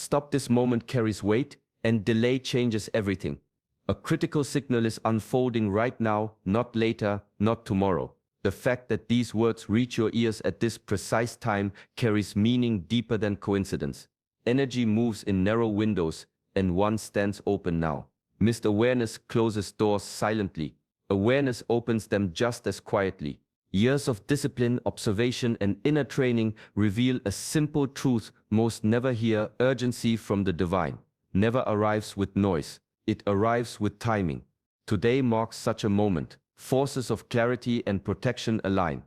stop this moment carries weight, and delay changes everything. A critical signal is unfolding right now, not later, not tomorrow. The fact that these words reach your ears at this precise time carries meaning deeper than coincidence. Energy moves in narrow windows, and one stands open now. Missed awareness closes doors silently. Awareness opens them just as quietly. Years of discipline, observation, and inner training reveal a simple truth most never hear: urgency from the divine never arrives with noise. It arrives with timing. Today marks such a moment. Forces of clarity and protection align.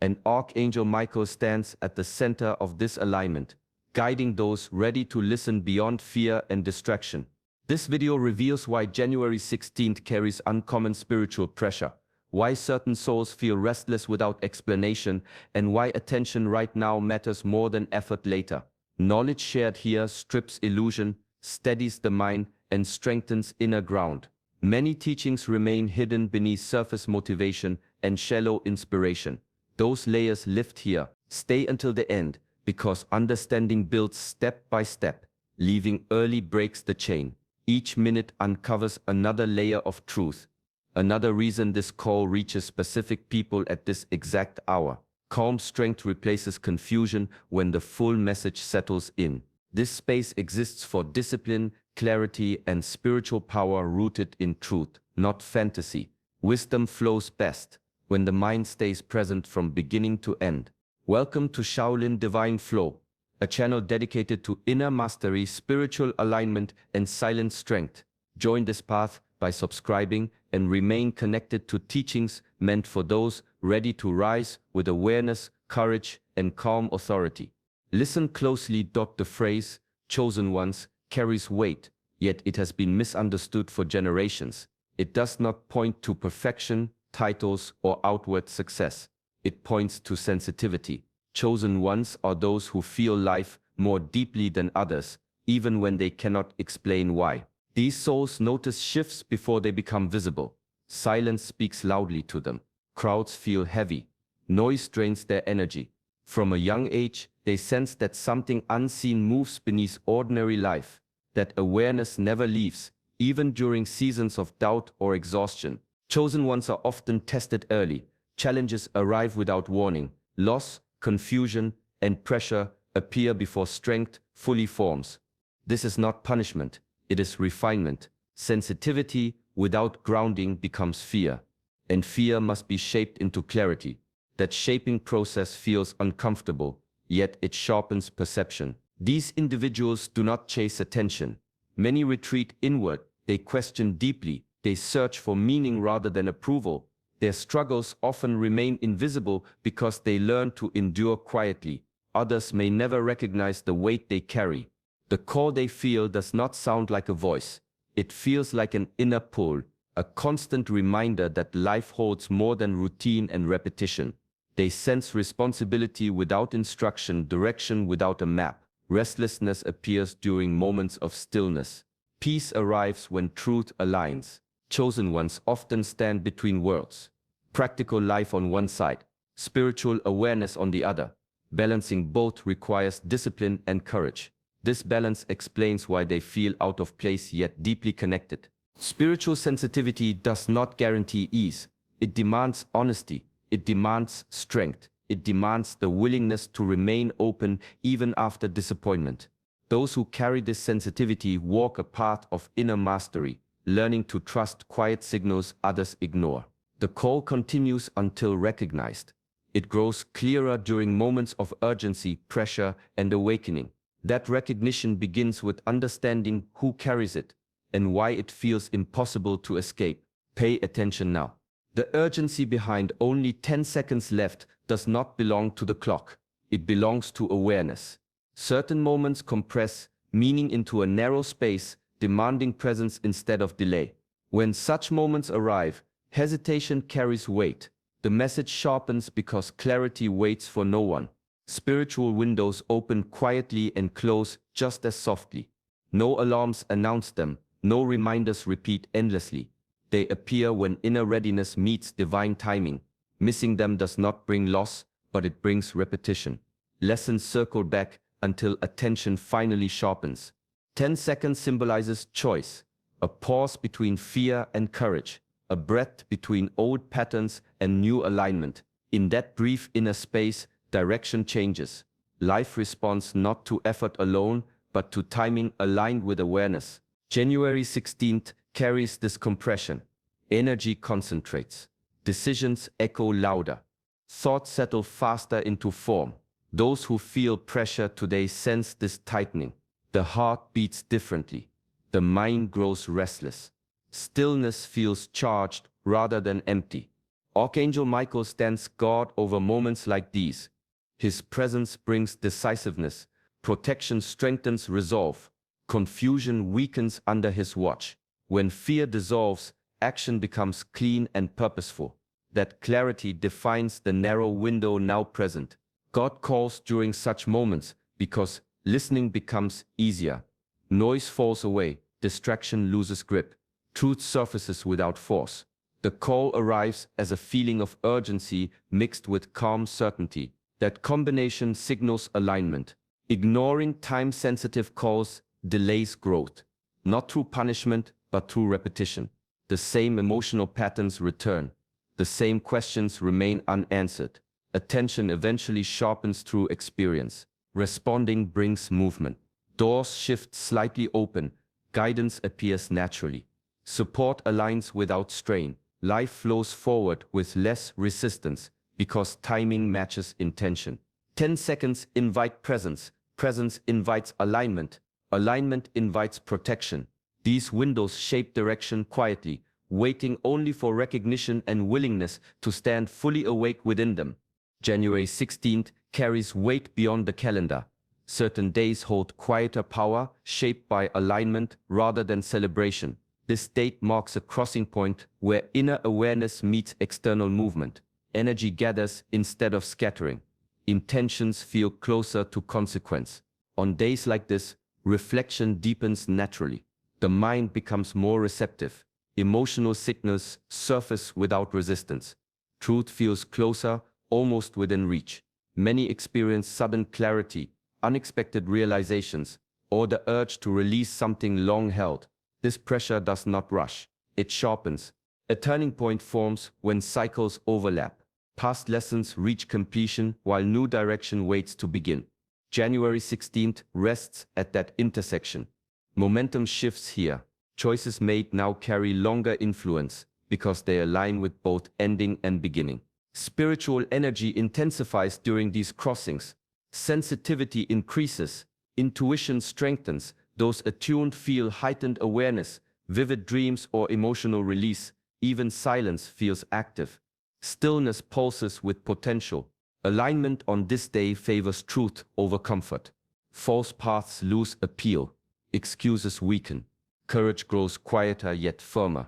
And Archangel Michael stands at the center of this alignment, guiding those ready to listen beyond fear and distraction. This video reveals why January 16th carries uncommon spiritual pressure, why certain souls feel restless without explanation, and why attention right now matters more than effort later. Knowledge shared here strips illusion, steadies the mind, and strengthens inner ground. Many teachings remain hidden beneath surface motivation and shallow inspiration. Those layers lift here. Stay until the end, because understanding builds step by step. Leaving early breaks the chain. Each minute uncovers another layer of truth. Another reason this call reaches specific people at this exact hour. Calm strength replaces confusion when the full message settles in. This space exists for discipline, clarity, and spiritual power rooted in truth, not fantasy. Wisdom flows best when the mind stays present from beginning to end. Welcome to Shaolin Divine Flow, a channel dedicated to inner mastery, spiritual alignment, and silent strength. Join this path by subscribing and remain connected to teachings meant for those ready to rise with awareness, courage, and calm authority. Listen closely. The phrase, chosen ones, carries weight, yet it has been misunderstood for generations. It does not point to perfection, titles, or outward success. It points to sensitivity. Chosen ones are those who feel life more deeply than others, even when they cannot explain why. These souls notice shifts before they become visible. Silence speaks loudly to them. Crowds feel heavy. Noise drains their energy. From a young age, they sense that something unseen moves beneath ordinary life. That awareness never leaves, even during seasons of doubt or exhaustion. Chosen ones are often tested early. Challenges arrive without warning. Loss, confusion, and pressure appear before strength fully forms. This is not punishment, it is refinement. Sensitivity without grounding becomes fear, and fear must be shaped into clarity. That shaping process feels uncomfortable, yet it sharpens perception. These individuals do not chase attention. Many retreat inward. They question deeply. They search for meaning rather than approval. Their struggles often remain invisible because they learn to endure quietly. Others may never recognize the weight they carry. The call they feel does not sound like a voice. It feels like an inner pull, a constant reminder that life holds more than routine and repetition. They sense responsibility without instruction, direction without a map. Restlessness appears during moments of stillness. Peace arrives when truth aligns. Chosen ones often stand between worlds. Practical life on one side, spiritual awareness on the other. Balancing both requires discipline and courage. This balance explains why they feel out of place yet deeply connected. Spiritual sensitivity does not guarantee ease. It demands honesty. It demands strength. It demands the willingness to remain open even after disappointment. Those who carry this sensitivity walk a path of inner mastery, learning to trust quiet signals others ignore. The call continues until recognized. It grows clearer during moments of urgency, pressure, and awakening. That recognition begins with understanding who carries it and why it feels impossible to escape. Pay attention now. The urgency behind only 10 seconds left does not belong to the clock. It belongs to awareness. Certain moments compress meaning into a narrow space, demanding presence instead of delay. When such moments arrive, hesitation carries weight. The message sharpens because clarity waits for no one. Spiritual windows open quietly and close just as softly. No alarms announce them, no reminders repeat endlessly. They appear when inner readiness meets divine timing. Missing them does not bring loss, but it brings repetition. Lessons circle back until attention finally sharpens. 10 seconds symbolizes choice, a pause between fear and courage, a breath between old patterns and new alignment. In that brief inner space, direction changes. Life responds not to effort alone, but to timing aligned with awareness. January 16th carries this compression. Energy concentrates. Decisions echo louder. Thoughts settle faster into form. Those who feel pressure today sense this tightening. The heart beats differently. The mind grows restless. Stillness feels charged rather than empty. Archangel Michael stands guard over moments like these. His presence brings decisiveness. Protection strengthens resolve. Confusion weakens under his watch. When fear dissolves, action becomes clean and purposeful. That clarity defines the narrow window now present. God calls during such moments because listening becomes easier. Noise falls away, distraction loses grip. Truth surfaces without force. The call arrives as a feeling of urgency mixed with calm certainty. That combination signals alignment. Ignoring time-sensitive calls delays growth. Not through punishment, but through repetition. The same emotional patterns return. The same questions remain unanswered. Attention eventually sharpens through experience. Responding brings movement. Doors shift slightly open. Guidance appears naturally. Support aligns without strain. Life flows forward with less resistance because timing matches intention. 10 seconds invite presence. Presence invites alignment. Alignment invites protection. These windows shape direction quietly, waiting only for recognition and willingness to stand fully awake within them. January 16th carries weight beyond the calendar. Certain days hold quieter power, shaped by alignment rather than celebration. This date marks a crossing point where inner awareness meets external movement. Energy gathers instead of scattering. Intentions feel closer to consequence. On days like this, reflection deepens naturally. The mind becomes more receptive. Emotional signals surface without resistance. Truth feels closer, almost within reach. Many experience sudden clarity, unexpected realizations, or the urge to release something long held. This pressure does not rush. It sharpens. A turning point forms when cycles overlap. Past lessons reach completion while new direction waits to begin. January 16th rests at that intersection. Momentum shifts here. Choices made now carry longer influence because they align with both ending and beginning. Spiritual energy intensifies during these crossings. Sensitivity increases. Intuition strengthens. Those attuned feel heightened awareness, vivid dreams or emotional release. Even silence feels active. Stillness pulses with potential. Alignment on this day favors truth over comfort. False paths lose appeal. Excuses weaken. Courage grows quieter yet firmer.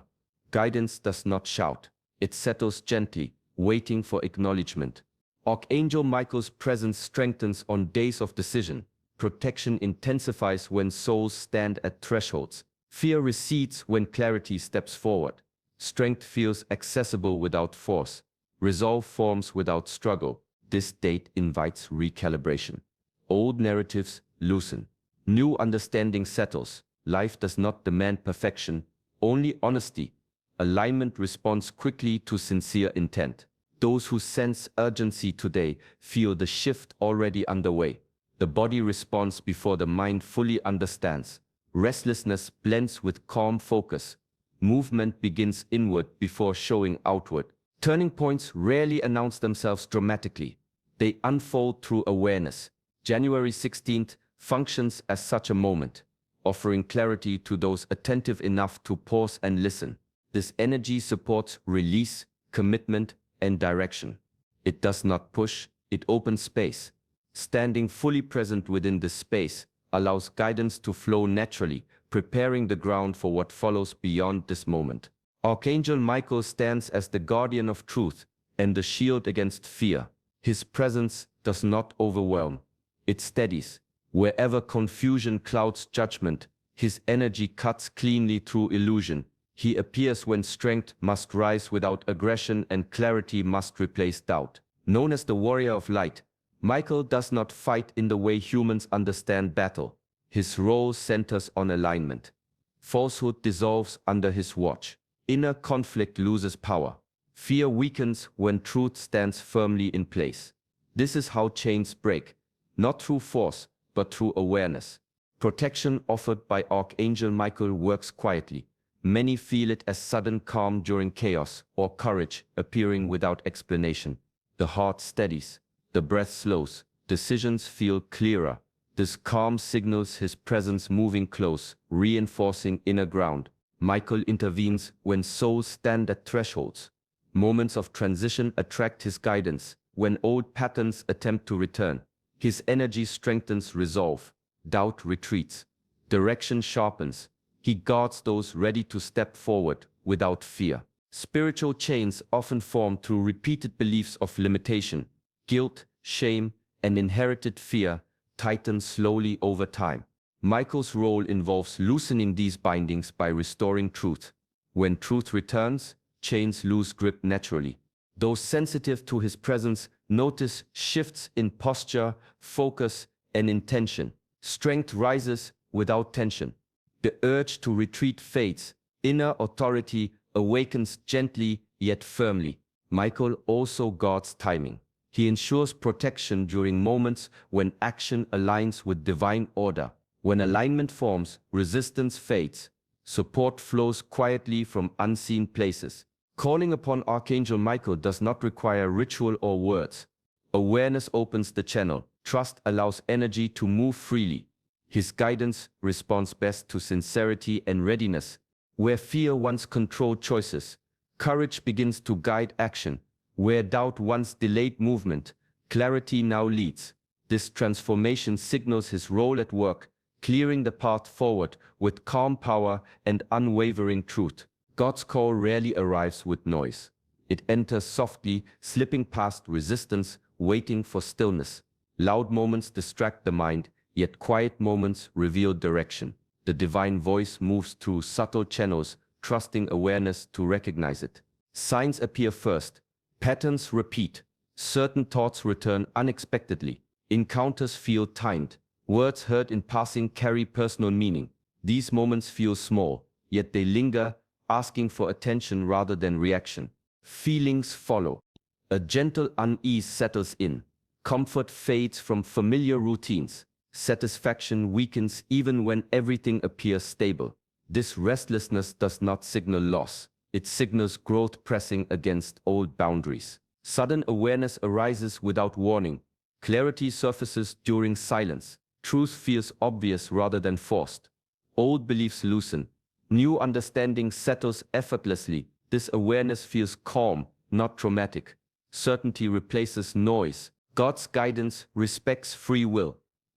Guidance does not shout. It settles gently, waiting for acknowledgement. Archangel Michael's presence strengthens on days of decision. Protection intensifies when souls stand at thresholds. Fear recedes when clarity steps forward. Strength feels accessible without force. Resolve forms without struggle. This date invites recalibration. Old narratives loosen. New understanding settles. Life does not demand perfection, only honesty. Alignment responds quickly to sincere intent. Those who sense urgency today feel the shift already underway. The body responds before the mind fully understands. Restlessness blends with calm focus. Movement begins inward before showing outward. Turning points rarely announce themselves dramatically. They unfold through awareness. January 16th functions as such a moment, offering clarity to those attentive enough to pause and listen. This energy supports release, commitment, and direction. It does not push, it opens space. Standing fully present within this space allows guidance to flow naturally, preparing the ground for what follows beyond this moment. Archangel Michael stands as the guardian of truth and the shield against fear. His presence does not overwhelm. It steadies. Wherever confusion clouds judgment, his energy cuts cleanly through illusion. He appears when strength must rise without aggression and clarity must replace doubt. Known as the warrior of light, Michael does not fight in the way humans understand battle. His role centers on alignment. Falsehood dissolves under his watch. Inner conflict loses power. Fear weakens when truth stands firmly in place. This is how chains break, not through force, but through awareness. Protection offered by Archangel Michael works quietly. Many feel it as sudden calm during chaos or courage appearing without explanation. The heart steadies, the breath slows, decisions feel clearer. This calm signals his presence moving close, reinforcing inner ground. Michael intervenes when souls stand at thresholds. Moments of transition attract his guidance. When old patterns attempt to return, his energy strengthens resolve. Doubt retreats. Direction sharpens. He guards those ready to step forward without fear. Spiritual chains often form through repeated beliefs of limitation. Guilt, shame, and inherited fear tighten slowly over time. Michael's role involves loosening these bindings by restoring truth. When truth returns, chains lose grip naturally. Those sensitive to his presence notice shifts in posture, focus, and intention. Strength rises without tension. The urge to retreat fades. Inner authority awakens gently yet firmly. Michael also guards timing. He ensures protection during moments when action aligns with divine order. When alignment forms, resistance fades. Support flows quietly from unseen places. Calling upon Archangel Michael does not require ritual or words. Awareness opens the channel. Trust allows energy to move freely. His guidance responds best to sincerity and readiness. Where fear once controlled choices, courage begins to guide action. Where doubt once delayed movement, clarity now leads. This transformation signals his role at work, clearing the path forward with calm power and unwavering truth. God's call rarely arrives with noise. It enters softly, slipping past resistance, waiting for stillness. Loud moments distract the mind, yet quiet moments reveal direction. The divine voice moves through subtle channels, trusting awareness to recognize it. Signs appear first. Patterns repeat. Certain thoughts return unexpectedly. Encounters feel timed. Words heard in passing carry personal meaning. These moments feel small, yet they linger, asking for attention rather than reaction. Feelings follow. A gentle unease settles in. Comfort fades from familiar routines. Satisfaction weakens even when everything appears stable. This restlessness does not signal loss. It signals growth pressing against old boundaries. Sudden awareness arises without warning. Clarity surfaces during silence. Truth feels obvious rather than forced. Old beliefs loosen. New understanding settles effortlessly. This awareness feels calm, not traumatic. Certainty replaces noise. God's guidance respects free will.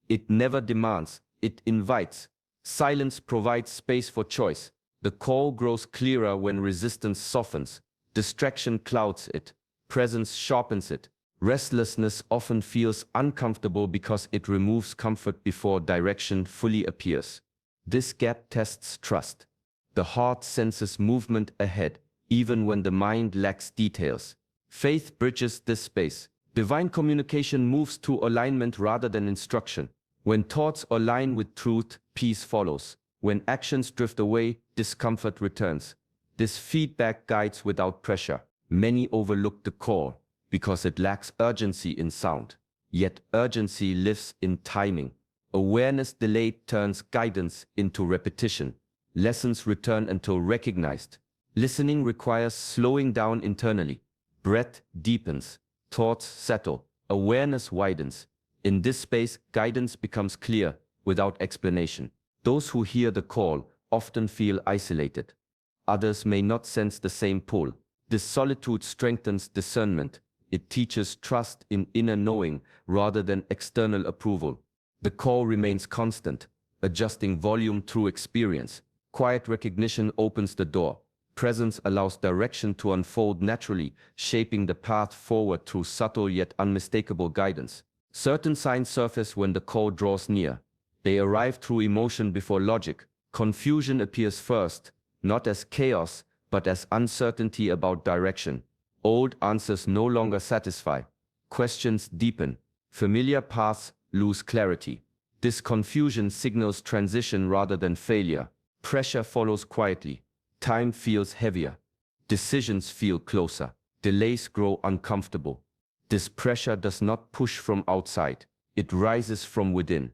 It never demands, it invites. Silence provides space for choice. The call grows clearer when resistance softens. Distraction clouds it. Presence sharpens it. Restlessness often feels uncomfortable because it removes comfort before direction fully appears. This gap tests trust. The heart senses movement ahead, even when the mind lacks details. Faith bridges this space. Divine communication moves to alignment rather than instruction. When thoughts align with truth, peace follows. When actions drift away, discomfort returns. This feedback guides without pressure. Many overlook the call because it lacks urgency in sound. Yet urgency lives in timing. Awareness delayed turns guidance into repetition. Lessons return until recognized. Listening requires slowing down internally. Breath deepens. Thoughts settle. Awareness widens. In this space, guidance becomes clear without explanation. Those who hear the call often feel isolated. Others may not sense the same pull. This solitude strengthens discernment. It teaches trust in inner knowing rather than external approval. The call remains constant, adjusting volume through experience. Quiet recognition opens the door. Presence allows direction to unfold naturally, shaping the path forward through subtle yet unmistakable guidance. Certain signs surface when the call draws near. They arrive through emotion before logic. Confusion appears first, not as chaos, but as uncertainty about direction. Old answers no longer satisfy. Questions deepen. Familiar paths lose clarity. This confusion signals transition rather than failure. Pressure follows quietly. Time feels heavier. Decisions feel closer. Delays grow uncomfortable. This pressure does not push from outside. It rises from within,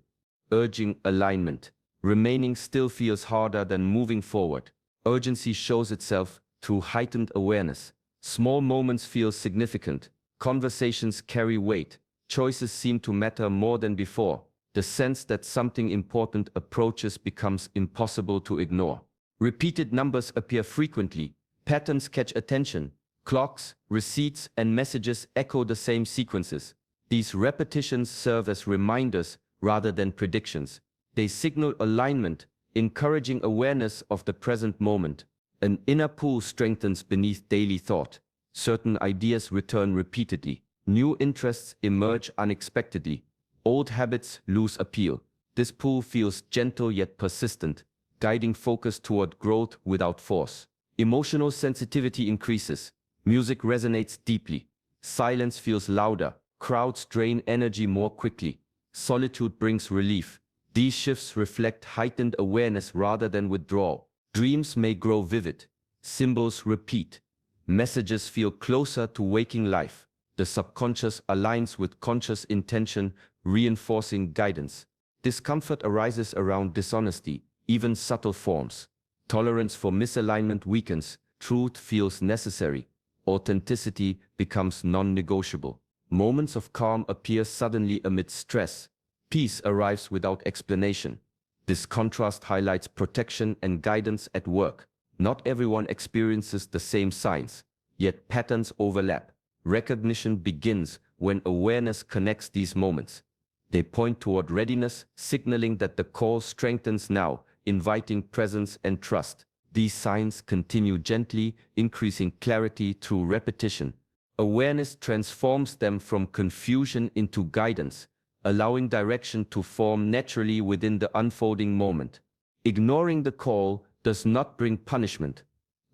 urging alignment. Remaining still feels harder than moving forward. Urgency shows itself through heightened awareness. Small moments feel significant. Conversations carry weight. Choices seem to matter more than before. The sense that something important approaches becomes impossible to ignore. Repeated numbers appear frequently. Patterns catch attention. Clocks, receipts, and messages echo the same sequences. These repetitions serve as reminders rather than predictions. They signal alignment, encouraging awareness of the present moment. An inner pull strengthens beneath daily thought. Certain ideas return repeatedly. New interests emerge unexpectedly. Old habits lose appeal. This pull feels gentle yet persistent, guiding focus toward growth without force. Emotional sensitivity increases. Music resonates deeply. Silence feels louder. Crowds drain energy more quickly. Solitude brings relief. These shifts reflect heightened awareness rather than withdrawal. Dreams may grow vivid. Symbols repeat. Messages feel closer to waking life. The subconscious aligns with conscious intention, reinforcing guidance. Discomfort arises around dishonesty, even subtle forms. Tolerance for misalignment weakens. Truth feels necessary. Authenticity becomes non-negotiable. Moments of calm appear suddenly amid stress. Peace arrives without explanation. This contrast highlights protection and guidance at work. Not everyone experiences the same signs, yet patterns overlap. Recognition begins when awareness connects these moments. They point toward readiness, signaling that the call strengthens now, inviting presence and trust. These signs continue gently, increasing clarity through repetition. Awareness transforms them from confusion into guidance, allowing direction to form naturally within the unfolding moment. Ignoring the call does not bring punishment.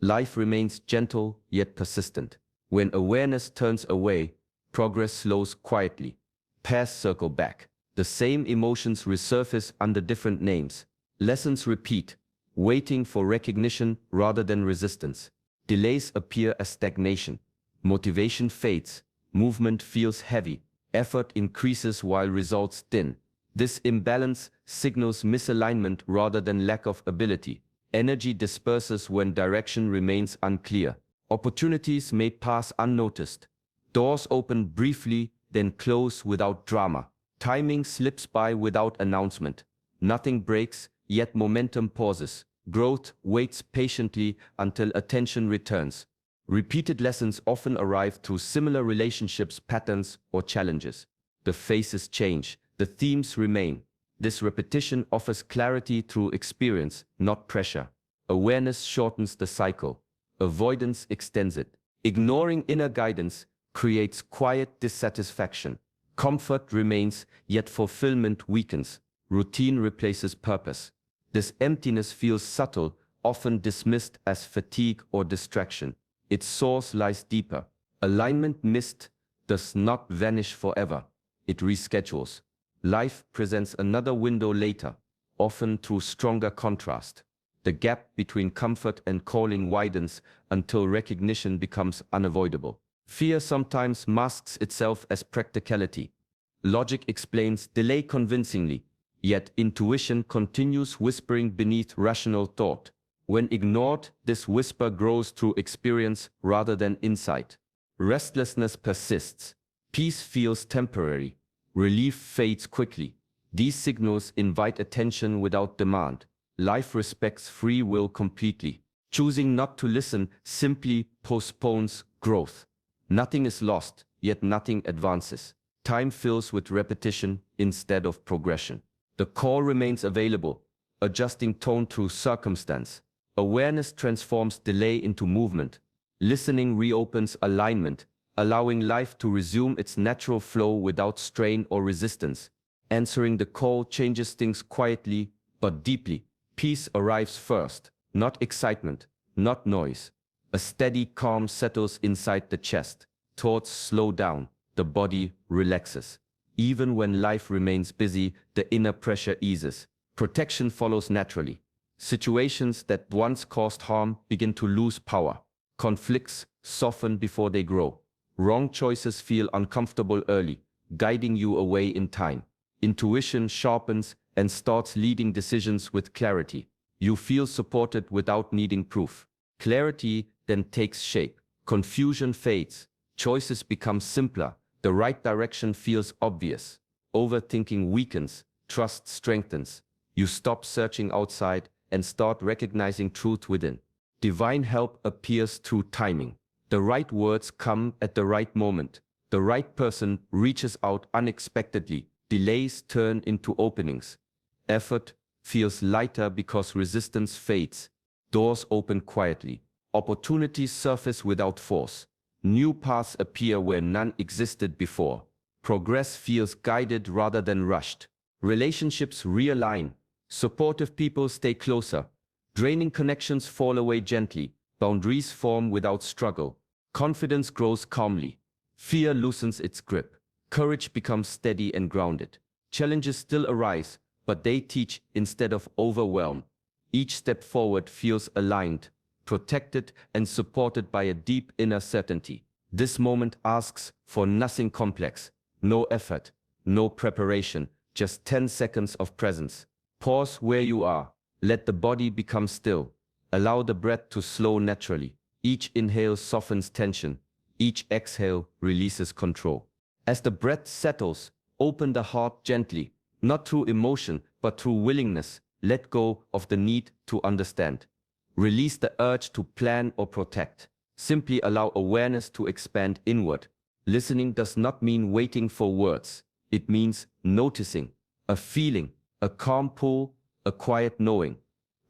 Life remains gentle yet persistent. When awareness turns away, progress slows quietly. Paths circle back. The same emotions resurface under different names. Lessons repeat, waiting for recognition rather than resistance. Delays appear as stagnation. Motivation fades. Movement feels heavy. Effort increases while results thin. This imbalance signals misalignment rather than lack of ability. Energy disperses when direction remains unclear. Opportunities may pass unnoticed. Doors open briefly, then close without drama. Timing slips by without announcement. Nothing breaks, yet momentum pauses. Growth waits patiently until attention returns. Repeated lessons often arrive through similar relationships, patterns, or challenges. The faces change, the themes remain. This repetition offers clarity through experience, not pressure. Awareness shortens the cycle. Avoidance extends it. Ignoring inner guidance creates quiet dissatisfaction. Comfort remains, yet fulfillment weakens. Routine replaces purpose. This emptiness feels subtle, often dismissed as fatigue or distraction. Its source lies deeper. Alignment missed does not vanish forever. It reschedules. Life presents another window later, often through stronger contrast. The gap between comfort and calling widens until recognition becomes unavoidable. Fear sometimes masks itself as practicality. Logic explains delay convincingly, yet intuition continues whispering beneath rational thought. When ignored, this whisper grows through experience rather than insight. Restlessness persists. Peace feels temporary. Relief fades quickly. These signals invite attention without demand. Life respects free will completely. Choosing not to listen simply postpones growth. Nothing is lost, yet nothing advances. Time fills with repetition instead of progression. The call remains available, adjusting tone through circumstance. Awareness transforms delay into movement. Listening reopens alignment, allowing life to resume its natural flow without strain or resistance. Answering the call changes things quietly but deeply. Peace arrives first, not excitement, not noise. A steady calm settles inside the chest. Thoughts slow down, the body relaxes. Even when life remains busy, the inner pressure eases. Protection follows naturally. Situations that once caused harm begin to lose power. Conflicts soften before they grow. Wrong choices feel uncomfortable early, guiding you away in time. Intuition sharpens and starts leading decisions with clarity. You feel supported without needing proof. Clarity then takes shape. Confusion fades. Choices become simpler. The right direction feels obvious. Overthinking weakens. Trust strengthens. You stop searching outside and start recognizing truth within. Divine help appears through timing. The right words come at the right moment. The right person reaches out unexpectedly. Delays turn into openings. Effort feels lighter because resistance fades. Doors open quietly. Opportunities surface without force. New paths appear where none existed before. Progress feels guided rather than rushed. Relationships realign. Supportive people stay closer. Draining connections fall away gently. Boundaries form without struggle. Confidence grows calmly. Fear loosens its grip. Courage becomes steady and grounded. Challenges still arise, but they teach instead of overwhelm. Each step forward feels aligned, protected and supported by a deep inner certainty. This moment asks for nothing complex, no effort, no preparation, just 10 seconds of presence. Pause where you are. Let the body become still. Allow the breath to slow naturally. Each inhale softens tension. Each exhale releases control. As the breath settles, open the heart gently, not through emotion, but through willingness. Let go of the need to understand. Release the urge to plan or protect. Simply allow awareness to expand inward. Listening does not mean waiting for words. It means noticing, a feeling, a calm pull, a quiet knowing.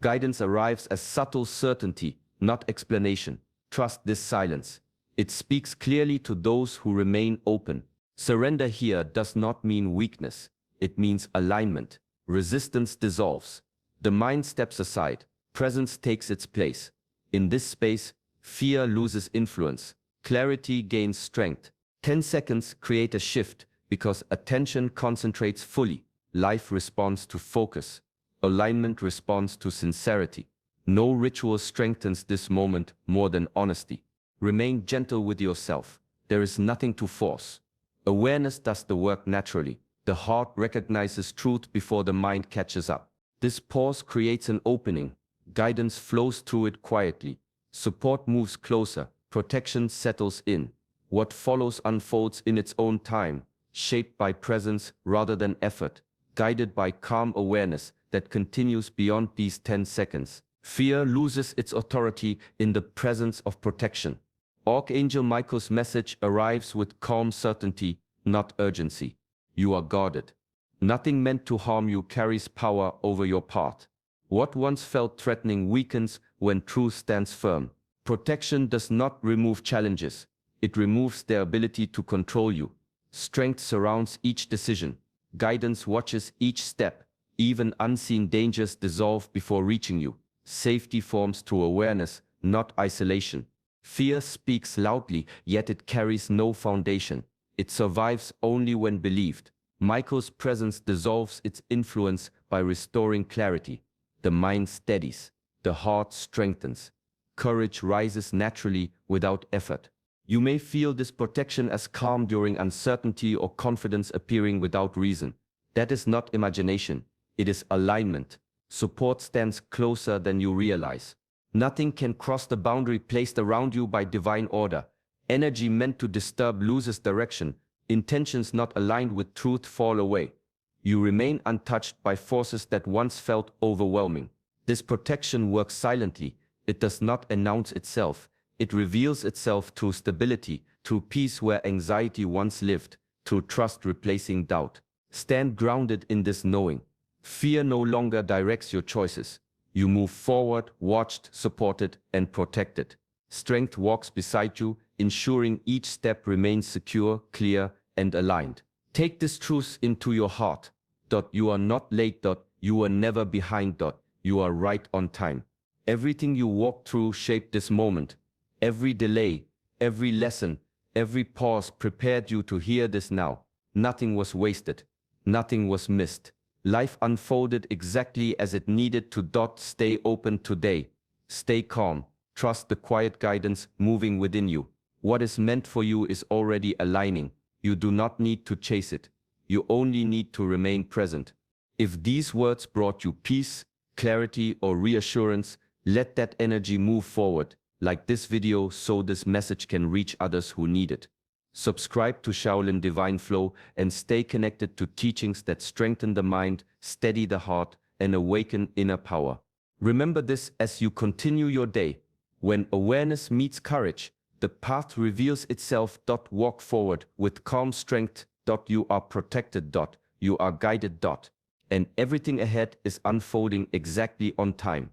Guidance arrives as subtle certainty, not explanation. Trust this silence. It speaks clearly to those who remain open. Surrender here does not mean weakness. It means alignment. Resistance dissolves. The mind steps aside. Presence takes its place. In this space, fear loses influence. Clarity gains strength. 10 seconds create a shift because attention concentrates fully. Life responds to focus. Alignment responds to sincerity. No ritual strengthens this moment more than honesty. Remain gentle with yourself. There is nothing to force. Awareness does the work naturally. The heart recognizes truth before the mind catches up. This pause creates an opening. Guidance flows through it quietly. Support moves closer. Protection settles in. What follows unfolds in its own time, shaped by presence rather than effort, guided by calm awareness that continues beyond these 10 seconds. Fear loses its authority in the presence of protection. Archangel Michael's message arrives with calm certainty, not urgency. You are guarded. Nothing meant to harm you carries power over your path. What once felt threatening weakens when truth stands firm. Protection does not remove challenges. It removes their ability to control you. Strength surrounds each decision. Guidance watches each step. Even unseen dangers dissolve before reaching you. Safety forms through awareness, not isolation. Fear speaks loudly, yet it carries no foundation. It survives only when believed. Michael's presence dissolves its influence by restoring clarity. The mind steadies. The heart strengthens. Courage rises naturally without effort. You may feel this protection as calm during uncertainty or confidence appearing without reason. That is not imagination. It is alignment. Support stands closer than you realize. Nothing can cross the boundary placed around you by divine order. Energy meant to disturb loses direction. Intentions not aligned with truth fall away. You remain untouched by forces that once felt overwhelming. This protection works silently. It does not announce itself. It reveals itself through stability, through peace where anxiety once lived, through trust replacing doubt. Stand grounded in this knowing. Fear no longer directs your choices. You move forward, watched, supported, and protected. Strength walks beside you, ensuring each step remains secure, clear, and aligned. Take this truth into your heart. You are not late. You are never behind. You are right on time. Everything you walk through shaped this moment. Every delay, every lesson, every pause prepared you to hear this now. Nothing was wasted. Nothing was missed. Life unfolded exactly as it needed to. Stay open today. Stay calm. Trust the quiet guidance moving within you. What is meant for you is already aligning. You do not need to chase it. You only need to remain present. If these words brought you peace, clarity, or reassurance, let that energy move forward, like this video, so this message can reach others who need it. Subscribe to Shaolin Divine Flow and stay connected to teachings that strengthen the mind, steady the heart, and awaken inner power. Remember this as you continue your day. When awareness meets courage, the path reveals itself. Walk forward with calm strength. You are protected. You are guided. And everything ahead is unfolding exactly on time.